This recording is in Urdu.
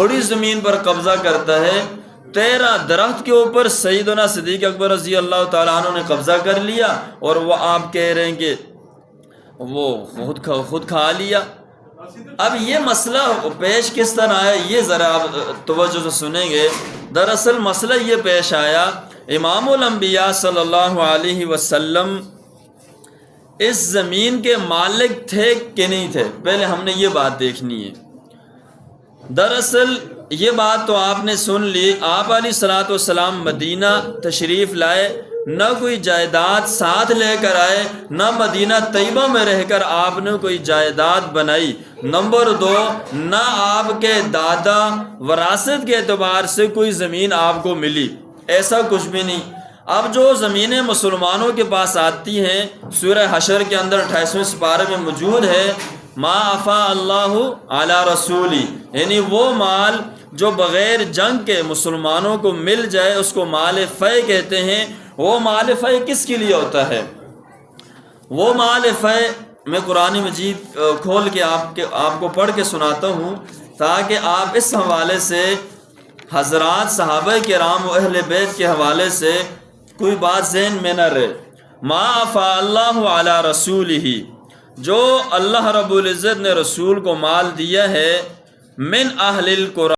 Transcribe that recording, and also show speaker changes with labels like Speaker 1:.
Speaker 1: تھوڑی زمین پر قبضہ کرتا ہے، 13 درخت کے اوپر سیدنا صدیق اکبر رضی اللہ تعالیٰ عنہ نے قبضہ کر لیا، اور وہ آپ کہہ رہے ہیں کہ وہ خود کھا لیا۔ اب یہ مسئلہ پیش کس طرح آیا، یہ ذرا آپ توجہ سے سنیں گے۔ دراصل مسئلہ یہ پیش آیا، امام الانبیاء صلی اللہ علیہ وسلم اس زمین کے مالک تھے کہ نہیں تھے، پہلے ہم نے یہ بات دیکھنی ہے۔ دراصل یہ بات تو آپ نے سن لی، آپ علیہ الصلوۃ والسلام مدینہ تشریف لائے، نہ کوئی جائیداد ساتھ لے کر آئے، نہ مدینہ طیبہ میں رہ کر آپ نے کوئی جائیداد بنائی۔ نمبر 2، نہ آپ کے دادا وراثت کے اعتبار سے کوئی زمین آپ کو ملی، ایسا کچھ بھی نہیں۔ اب جو زمینیں مسلمانوں کے پاس آتی ہیں، سورہ حشر کے اندر 28ویں سپارے میں موجود ہے، ما افاء اللہ علی رسولی، یعنی وہ مال جو بغیر جنگ کے مسلمانوں کو مل جائے اس کو مال فے کہتے ہیں۔ وہ مال فے کس کے لیے ہوتا ہے؟ وہ مال فے میں قرآن مجید کھول کے آپ کو پڑھ کے سناتا ہوں، تاکہ آپ اس حوالے سے حضرات صحابہ کرام و اہل بیت کے حوالے سے کوئی بات ذہن میں نہ رہے۔ ما افاء اللہ علی رسولہ، جو اللہ رب العزت نے رسول کو مال دیا ہے، من اہل القرآن